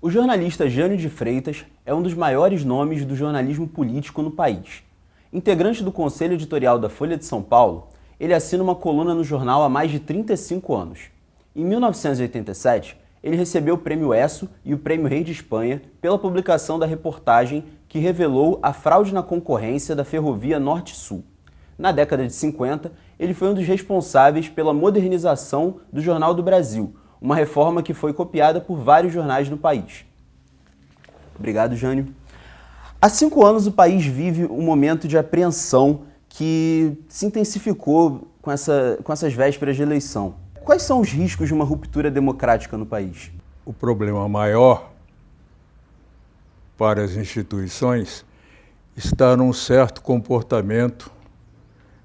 O jornalista Jânio de Freitas é um dos maiores nomes do jornalismo político no país. Integrante do Conselho Editorial da Folha de São Paulo, ele assina uma coluna no jornal há mais de 35 anos. Em 1987, ele recebeu o Prêmio ESSO e o Prêmio Rei de Espanha pela publicação da reportagem que revelou a fraude na concorrência da Ferrovia Norte-Sul. Na década de 50, ele foi um dos responsáveis pela modernização do Jornal do Brasil, uma reforma que foi copiada por vários jornais no país. Obrigado, Jânio. Há 5 anos o país vive um momento de apreensão que se intensificou com essas vésperas de eleição. Quais são os riscos de uma ruptura democrática no país? O problema maior para as instituições está num certo comportamento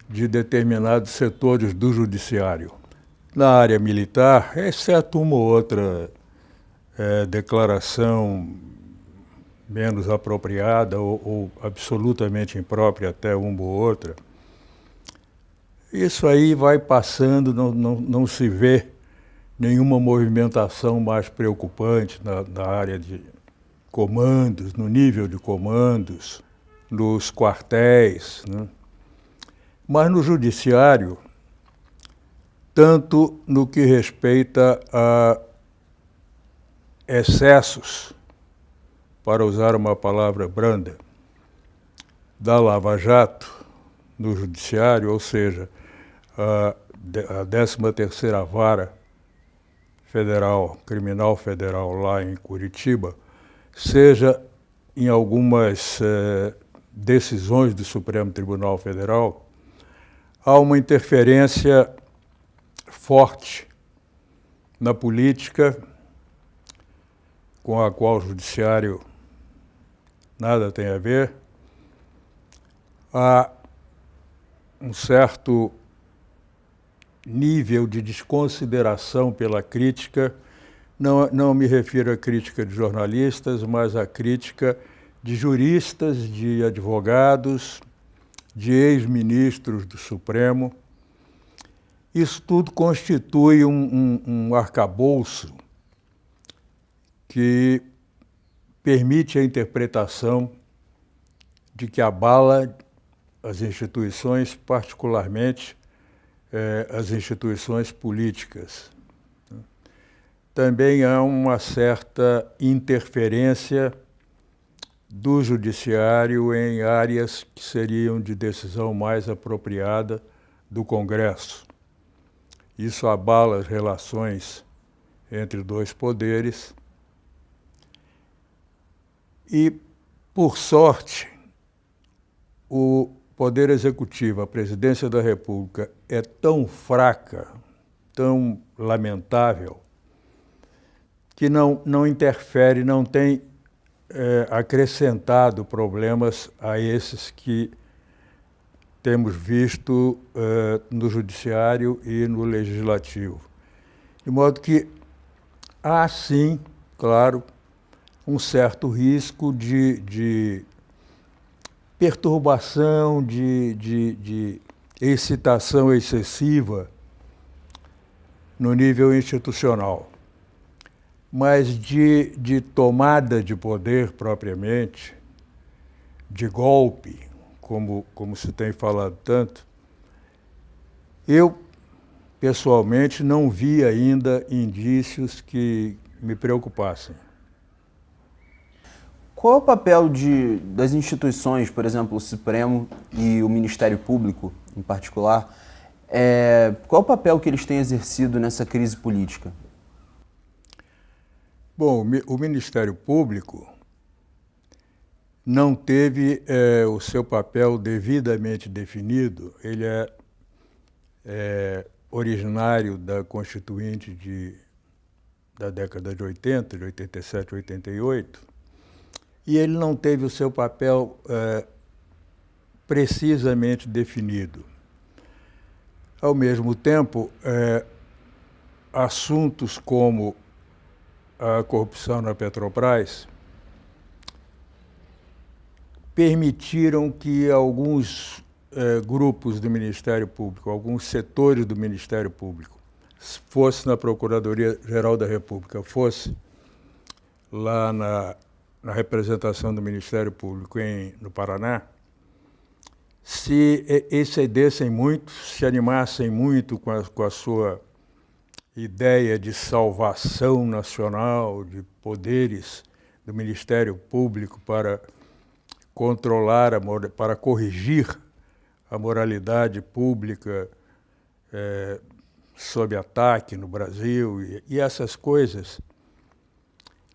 de determinados setores do judiciário. Na área militar, exceto uma ou outra declaração menos apropriada ou absolutamente imprópria até uma ou outra, isso aí vai passando, não se vê nenhuma movimentação mais preocupante na área de comandos, no nível de comandos, nos quartéis, né? Mas no judiciário, tanto no que respeita a excessos, para usar uma palavra branda, da Lava Jato no judiciário, ou seja, a 13ª Vara Federal, Criminal Federal lá em Curitiba, seja em algumas decisões do Supremo Tribunal Federal, há uma interferência forte na política, com a qual o judiciário nada tem a ver. Há um certo nível de desconsideração pela crítica, não me refiro à crítica de jornalistas, mas à crítica de juristas, de advogados, de ex-ministros do Supremo. Isso tudo constitui um arcabouço que permite a interpretação de que abala as instituições, particularmente as instituições políticas. Também há uma certa interferência do judiciário em áreas que seriam de decisão mais apropriada do Congresso. Isso abala as relações entre dois poderes e, por sorte, o Poder Executivo, a Presidência da República, é tão fraca, tão lamentável, que não interfere, não tem acrescentado problemas a esses que temos visto no Judiciário e no Legislativo. De modo que há, sim, claro, um certo risco de perturbação, de excitação excessiva no nível institucional. Mas de tomada de poder propriamente, de golpe, como se tem falado tanto, eu, pessoalmente, não vi ainda indícios que me preocupassem. Qual é o papel das instituições, por exemplo, o Supremo e o Ministério Público, em particular? Qual é o papel que eles têm exercido nessa crise política? Bom, o Ministério Público não teve o seu papel devidamente definido. Ele é originário da Constituinte da década de 80, de 87, 88, e ele não teve o seu papel precisamente definido. Ao mesmo tempo, assuntos como a corrupção na Petrobras permitiram que alguns grupos do Ministério Público, alguns setores do Ministério Público, fosse na Procuradoria-Geral da República, fosse lá na representação do Ministério Público no Paraná, se excedessem muito, se animassem muito com a sua ideia de salvação nacional, de poderes do Ministério Público para controlar, para corrigir a moralidade pública sob ataque no Brasil, e essas coisas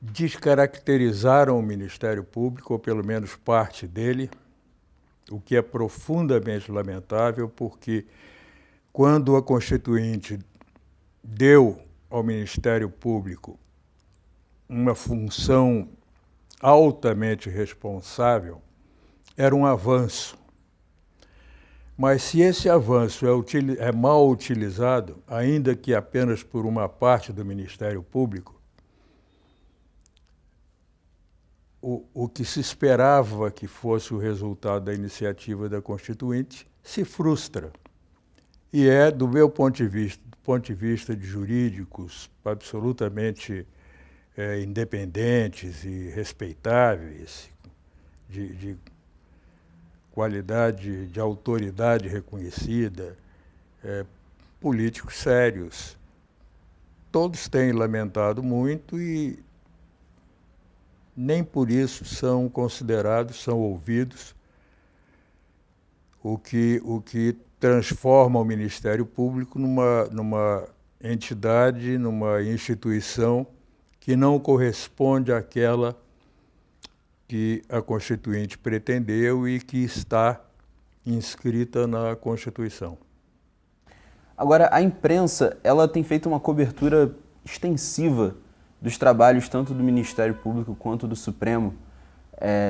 descaracterizaram o Ministério Público, ou pelo menos parte dele, o que é profundamente lamentável, porque quando a Constituinte deu ao Ministério Público uma função altamente responsável, era um avanço. Mas se esse avanço é mal utilizado, ainda que apenas por uma parte do Ministério Público, o que se esperava que fosse o resultado da iniciativa da Constituinte se frustra. E é, do meu ponto de vista de jurídicos absolutamente independentes e respeitáveis, de qualidade, de autoridade reconhecida, políticos sérios. Todos têm lamentado muito e nem por isso são considerados, são ouvidos, o que transforma o Ministério Público numa entidade, numa instituição que não corresponde àquela que a Constituinte pretendeu e que está inscrita na Constituição. Agora, a imprensa, ela tem feito uma cobertura extensiva dos trabalhos tanto do Ministério Público quanto do Supremo,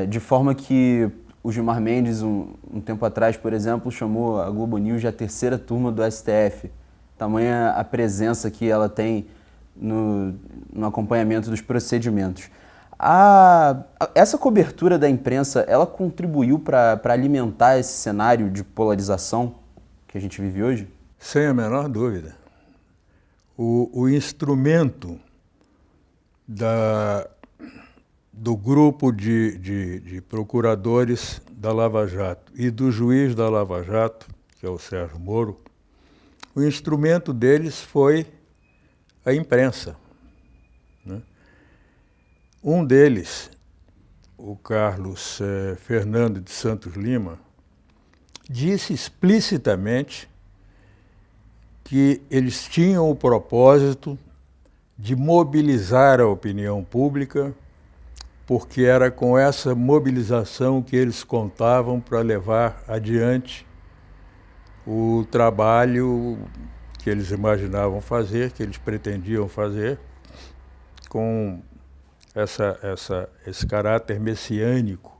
de forma que o Gilmar Mendes, um tempo atrás, por exemplo, chamou a Globo News de a terceira turma do STF. Tamanha a presença que ela tem no acompanhamento dos procedimentos. Essa cobertura da imprensa, ela contribuiu para alimentar esse cenário de polarização que a gente vive hoje? Sem a menor dúvida. O instrumento do grupo de procuradores da Lava Jato e do juiz da Lava Jato, que é o Sérgio Moro, o instrumento deles foi a imprensa, né? Um deles, o Carlos Fernando de Santos Lima, disse explicitamente que eles tinham o propósito de mobilizar a opinião pública, porque era com essa mobilização que eles contavam para levar adiante o trabalho que eles imaginavam fazer, que eles pretendiam fazer, com esse caráter messiânico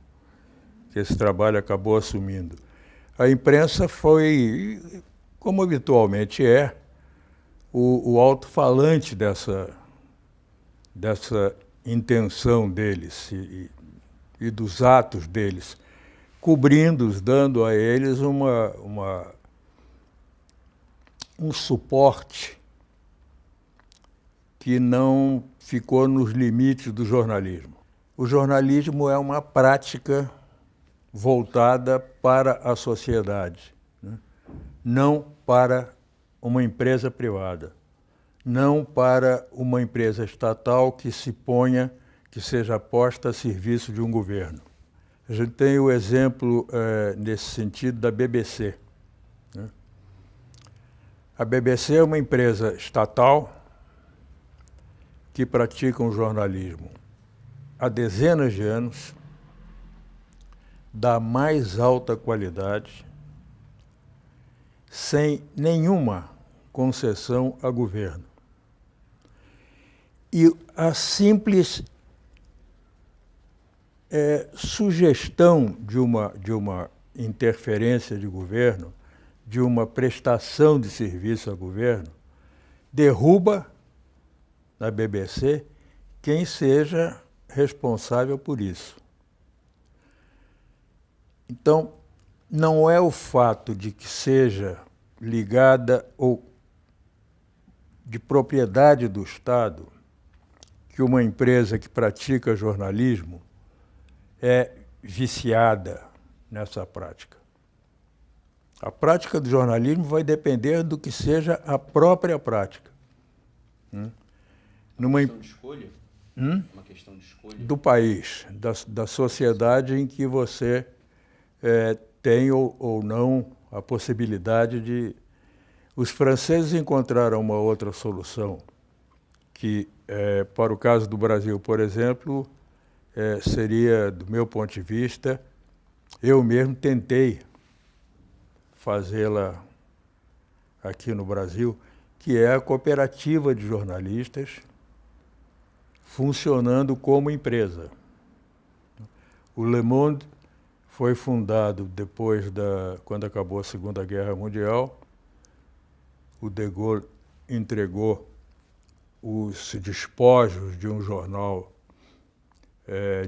que esse trabalho acabou assumindo. A imprensa foi, como habitualmente o alto-falante dessa intenção deles e dos atos deles, cobrindo-os, dando a eles um suporte que não ficou nos limites do jornalismo. O jornalismo é uma prática voltada para a sociedade, né? Não para uma empresa privada, não para uma empresa estatal que seja posta a serviço de um governo. A gente tem o exemplo, nesse sentido, da BBC, né? A BBC é uma empresa estatal que pratica um jornalismo há dezenas de anos, da mais alta qualidade, sem nenhuma concessão a governo. E a simples sugestão de uma interferência de governo, de uma prestação de serviço a governo, derruba na BBC quem seja responsável por isso. Então, não é o fato de que seja ligada ou de propriedade do Estado que uma empresa que pratica jornalismo é viciada nessa prática. A prática do jornalismo vai depender do que seja a própria prática. Uma questão de escolha? Uma questão de escolha? Do país, da sociedade em que você tem ou não a possibilidade de... Os franceses encontraram uma outra solução, que, para o caso do Brasil, por exemplo, seria, do meu ponto de vista, eu mesmo tentei fazê-la aqui no Brasil, que é a cooperativa de jornalistas funcionando como empresa. O Le Monde foi fundado depois quando acabou a Segunda Guerra Mundial. O De Gaulle entregou os despojos de um jornal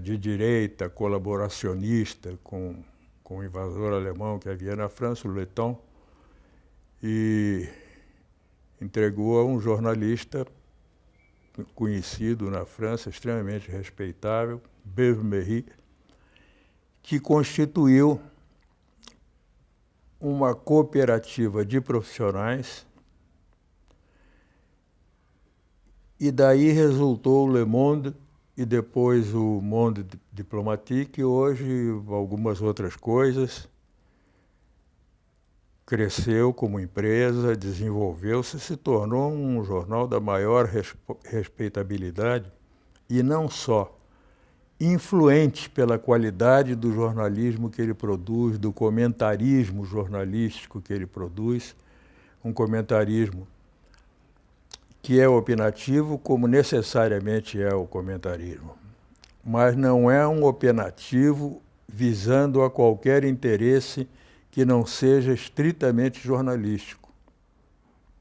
de direita, colaboracionista, com o invasor alemão que havia na França, o Letton, e entregou a um jornalista conhecido na França, extremamente respeitável, Beuve-Méry, que constituiu uma cooperativa de profissionais, e daí resultou o Le Monde e depois o Monde Diplomatique, e hoje algumas outras coisas. Cresceu como empresa, desenvolveu-se, se tornou um jornal da maior respeitabilidade e não só influente pela qualidade do jornalismo que ele produz, do comentarismo jornalístico que ele produz, um comentarismo que é opinativo como necessariamente é o comentarismo, mas não é um opinativo visando a qualquer interesse que não seja estritamente jornalístico,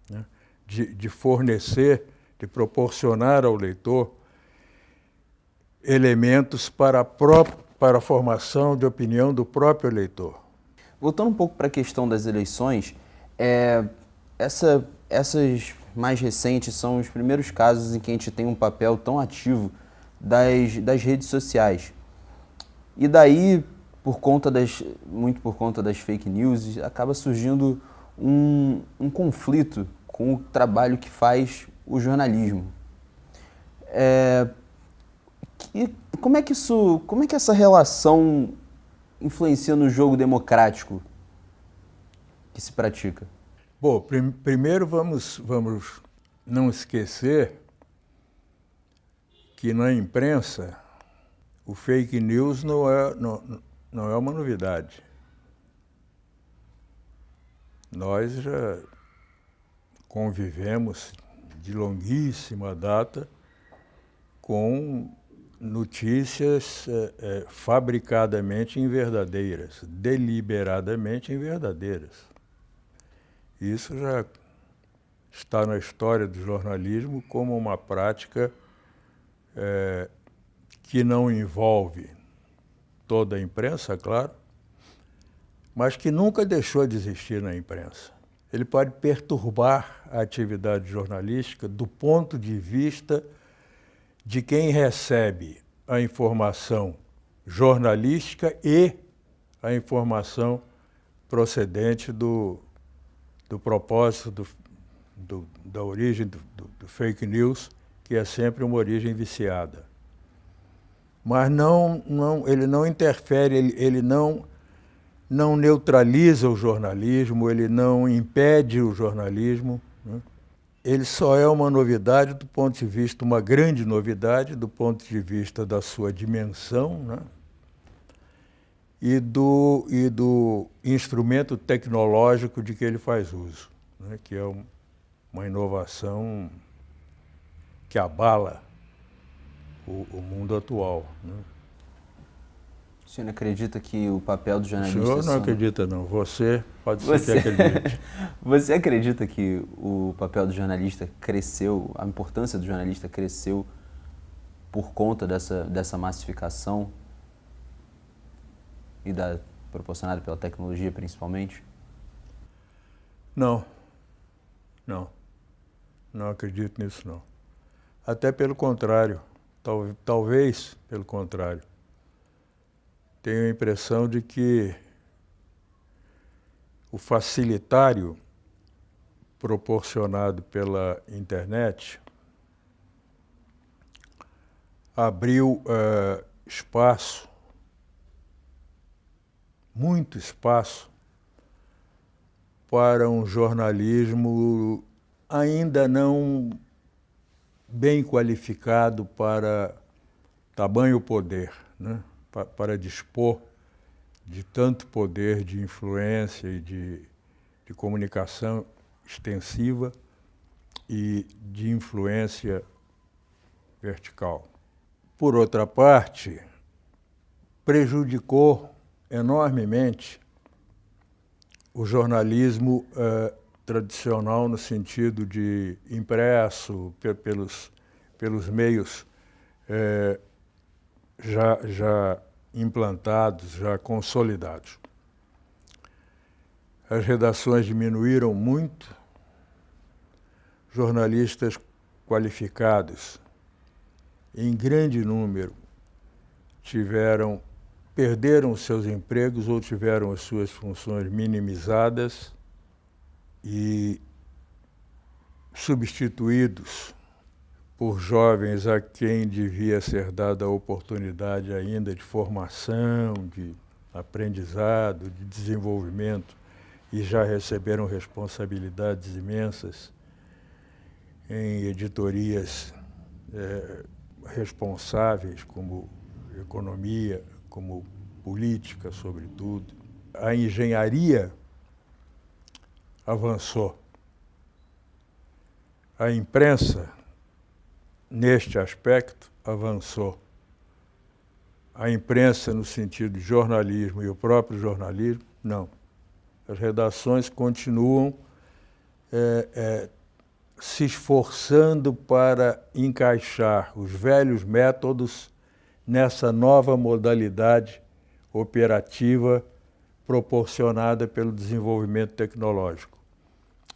né? De fornecer, de proporcionar ao leitor elementos para a formação de opinião do próprio leitor. Voltando um pouco para a questão das eleições, essas mais recentes são os primeiros casos em que a gente tem um papel tão ativo das redes sociais. E daí, muito por conta das fake news, acaba surgindo um conflito com o trabalho que faz o jornalismo. Como é que essa relação influencia no jogo democrático que se pratica? Bom, primeiro vamos não esquecer que na imprensa o fake news não é uma novidade. Nós já convivemos de longuíssima data com notícias fabricadamente inverdadeiras, deliberadamente inverdadeiras. Isso já está na história do jornalismo como uma prática que não envolve toda a imprensa, claro, mas que nunca deixou de existir na imprensa. Ele pode perturbar a atividade jornalística do ponto de vista de quem recebe a informação jornalística e a informação procedente do propósito da origem do fake news, que é sempre uma origem viciada. Mas ele não interfere, ele não neutraliza o jornalismo, ele não impede o jornalismo, né? Ele só é uma novidade do ponto de vista, uma grande novidade do ponto de vista da sua dimensão, né? E do instrumento tecnológico de que ele faz uso, né? Que é uma inovação que abala o mundo atual, né? O senhor acredita que o papel do jornalista... O senhor não acredita, não. Você pode ser que acredite. Você acredita que o papel do jornalista cresceu, a importância do jornalista cresceu por conta dessa massificação e proporcionada pela tecnologia, principalmente? Não acredito nisso, não. Até pelo contrário. Talvez, pelo contrário, tenho a impressão de que o facilitário proporcionado pela internet abriu espaço, muito espaço, para um jornalismo ainda não bem qualificado para tamanho poder, né? Para dispor de tanto poder de influência e de comunicação extensiva e de influência vertical. Por outra parte, prejudicou enormemente o jornalismo tradicional no sentido de impresso, pelos meios já implantados, já consolidados. As redações diminuíram muito, jornalistas qualificados, em grande número, perderam seus empregos ou tiveram as suas funções minimizadas e substituídos por jovens a quem devia ser dada a oportunidade ainda de formação, de aprendizado, de desenvolvimento, e já receberam responsabilidades imensas em editorias responsáveis, como economia, como política, sobretudo. A engenharia avançou. A imprensa, neste aspecto, avançou. A imprensa, no sentido de jornalismo e o próprio jornalismo, não. As redações continuam se esforçando para encaixar os velhos métodos nessa nova modalidade operativa proporcionada pelo desenvolvimento tecnológico.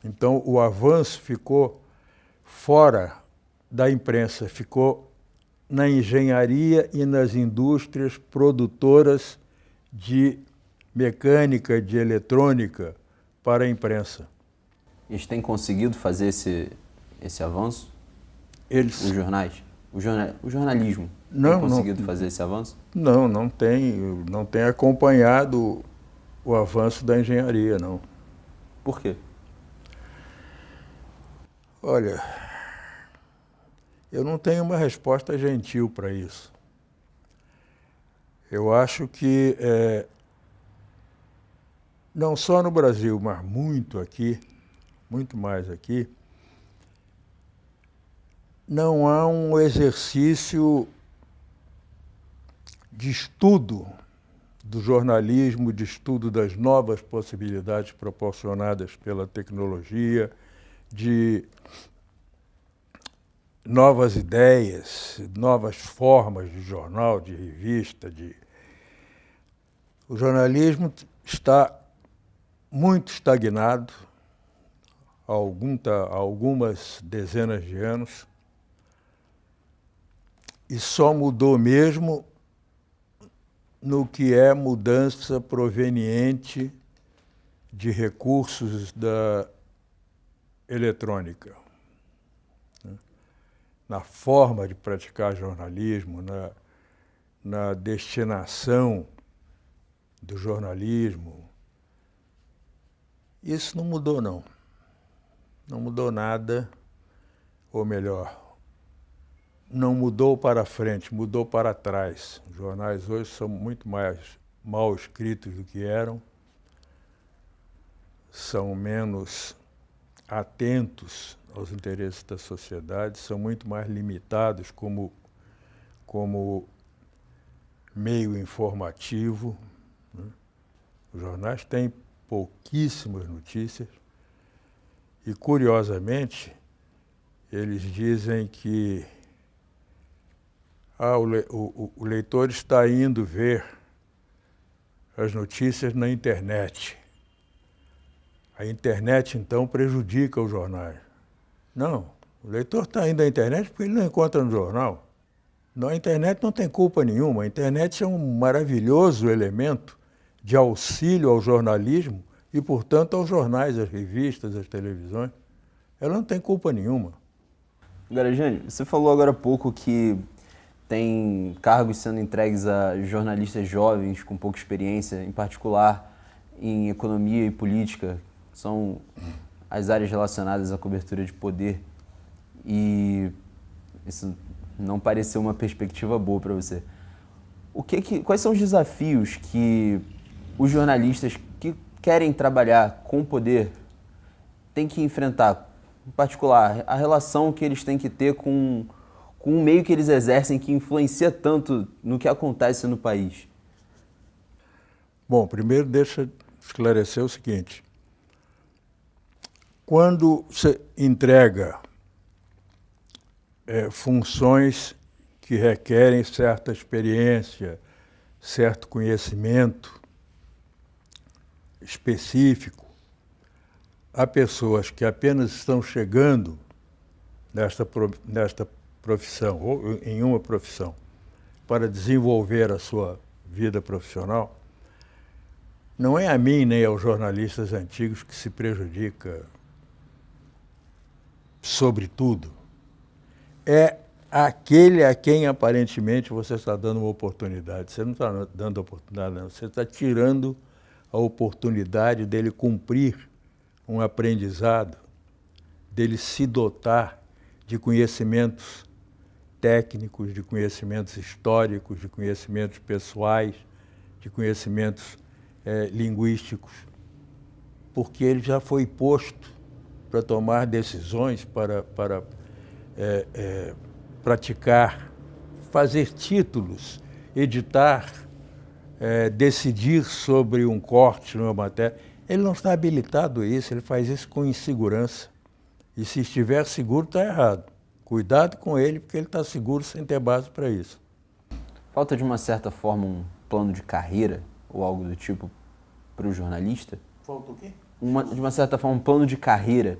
Então, o avanço ficou fora da imprensa, ficou na engenharia e nas indústrias produtoras de mecânica, de eletrônica para a imprensa. Eles têm conseguido fazer esse avanço? Os jornais? O jornalismo tem conseguido fazer esse avanço? Não tem acompanhado o avanço da engenharia, não. Por quê? Olha, eu não tenho uma resposta gentil para isso. Eu acho que, não só no Brasil, mas muito mais aqui, não há um exercício de estudo do jornalismo, de estudo das novas possibilidades proporcionadas pela tecnologia, de novas ideias, novas formas de jornal, de revista. O jornalismo está muito estagnado há algumas dezenas de anos e só mudou mesmo no que é mudança proveniente de recursos da eletrônica, né? Na forma de praticar jornalismo, na destinação do jornalismo. Isso não mudou, não. Não mudou nada, ou melhor, não mudou para frente, mudou para trás. Os jornais hoje são muito mais mal escritos do que eram, são menos atentos aos interesses da sociedade, são muito mais limitados como meio informativo, né? Os jornais têm pouquíssimas notícias e, curiosamente, eles dizem que o leitor está indo ver as notícias na internet. A internet, então, prejudica os jornais. Não, o leitor está indo à internet porque ele não encontra no jornal. Não, a internet não tem culpa nenhuma. A internet é um maravilhoso elemento de auxílio ao jornalismo e, portanto, aos jornais, às revistas, às televisões. Ela não tem culpa nenhuma. Garajani, você falou agora há pouco que tem cargos sendo entregues a jornalistas jovens com pouca experiência, em particular em economia e política, são as áreas relacionadas à cobertura de poder. E isso não pareceu uma perspectiva boa para você. Quais são os desafios que os jornalistas que querem trabalhar com o poder têm que enfrentar? Em particular, a relação que eles têm que ter com o meio que eles exercem, que influencia tanto no que acontece no país? Bom, primeiro deixa eu esclarecer o seguinte. Quando você entrega funções que requerem certa experiência, certo conhecimento específico, há pessoas que apenas estão chegando nesta profissão, ou em uma profissão, para desenvolver a sua vida profissional. Não é a mim nem aos jornalistas antigos que se prejudica sobretudo. É aquele a quem aparentemente você está dando uma oportunidade. Você não está dando oportunidade, não. Você está tirando a oportunidade dele cumprir um aprendizado, dele se dotar de conhecimentos técnicos, de conhecimentos históricos, de conhecimentos pessoais, de conhecimentos linguísticos, porque ele já foi posto para tomar decisões, para praticar, fazer títulos, editar, decidir sobre um corte numa matéria. Ele não está habilitado a isso, ele faz isso com insegurança. E se estiver seguro, está errado. Cuidado com ele, porque ele está seguro sem ter base para isso. Falta, de uma certa forma, um plano de carreira ou algo do tipo para o jornalista? Falta o quê? De uma certa forma, um plano de carreira,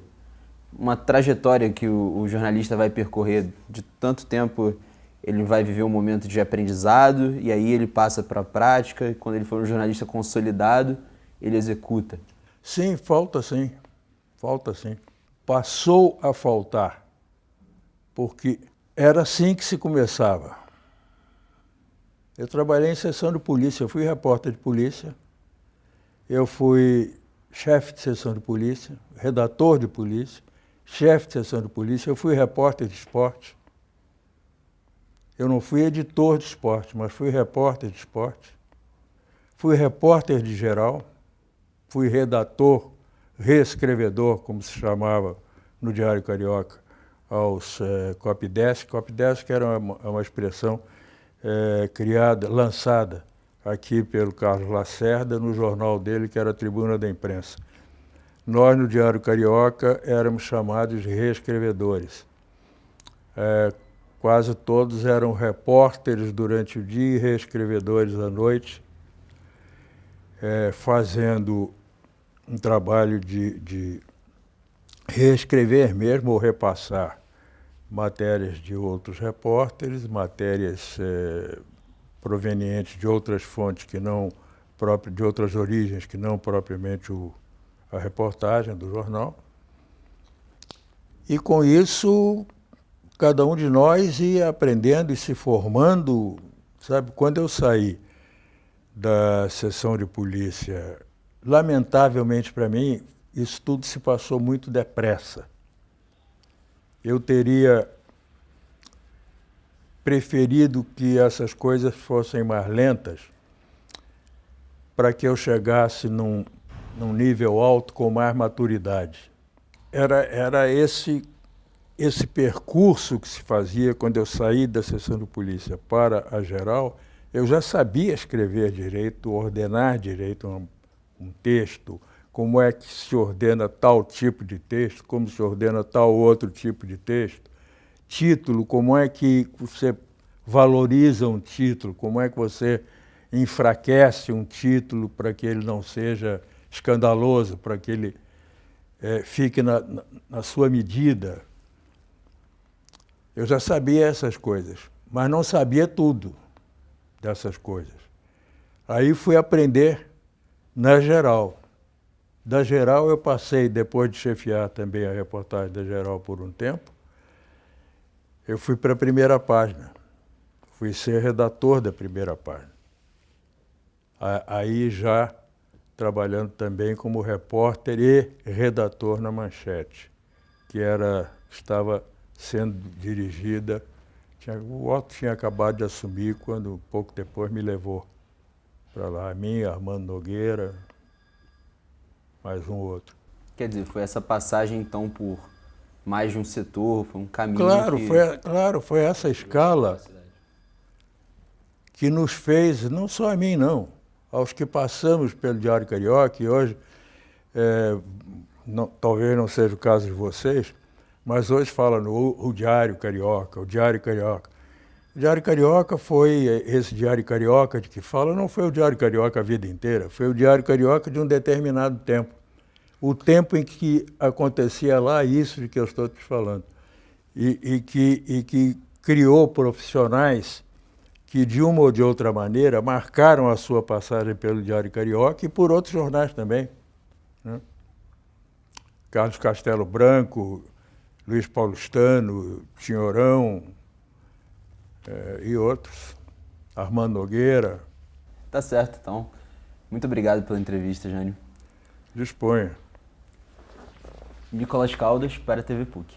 uma trajetória que o jornalista vai percorrer de tanto tempo. Ele vai viver um momento de aprendizado e aí ele passa para a prática, e quando ele for um jornalista consolidado, ele executa. Sim, falta sim. Falta sim. Passou a faltar, porque era assim que se começava. Eu trabalhei em seção de polícia, eu fui repórter de polícia, eu fui chefe de seção de polícia, redator de polícia, chefe de seção de polícia, eu fui repórter de esporte. Eu não fui editor de esporte, mas fui repórter de esporte. Fui repórter de geral, fui redator, reescrevedor, como se chamava no Diário Carioca, aos Copdesk. Copdesk era uma expressão lançada aqui pelo Carlos Lacerda no jornal dele, que era a Tribuna da Imprensa. Nós, no Diário Carioca, éramos chamados de reescrevedores. Quase todos eram repórteres durante o dia e reescrevedores à noite, fazendo um trabalho de reescrever mesmo ou repassar matérias de outros repórteres, matérias provenientes de outras fontes que não de outras origens que não propriamente a reportagem do jornal. E com isso, cada um de nós ia aprendendo e se formando, sabe? Quando eu saí da seção de polícia, lamentavelmente para mim, isso tudo se passou muito depressa. Eu teria preferido que essas coisas fossem mais lentas para que eu chegasse num nível alto com mais maturidade. Era esse percurso que se fazia quando eu saí da seção de polícia para a geral. Eu já sabia escrever direito, ordenar direito um texto, como é que se ordena tal tipo de texto, como se ordena tal outro tipo de texto, título, como é que você valoriza um título, como é que você enfraquece um título para que ele não seja escandaloso, para que ele fique na sua medida. Eu já sabia essas coisas, mas não sabia tudo dessas coisas. Aí fui aprender na Geral. Da Geral eu passei, depois de chefiar também a reportagem da Geral por um tempo, eu fui para a Primeira Página. Fui ser redator da Primeira Página. Aí já trabalhando também como repórter e redator na Manchete, que estava sendo dirigida. O Otto tinha acabado de assumir quando, pouco depois, me levou para lá. A mim, Armando Nogueira, mais um outro. Quer dizer, foi essa passagem, então, por mais de um setor, foi um caminho Foi essa escala que nos fez, não só a mim, não, aos que passamos pelo Diário Carioca, e hoje, talvez não seja o caso de vocês, mas hoje fala o Diário Carioca, o Diário Carioca. O Diário Carioca foi, esse Diário Carioca de que fala, não foi o Diário Carioca a vida inteira, foi o Diário Carioca de um determinado tempo. O tempo em que acontecia lá isso de que eu estou te falando. E que criou profissionais que, de uma ou de outra maneira, marcaram a sua passagem pelo Diário Carioca e por outros jornais também, né? Carlos Castelo Branco, Luiz Paulistano, Tinhorão, e outros. Armando Nogueira. Tá certo, então. Muito obrigado pela entrevista, Jânio. Disponha. Nicolas Caldas, para a TV PUC.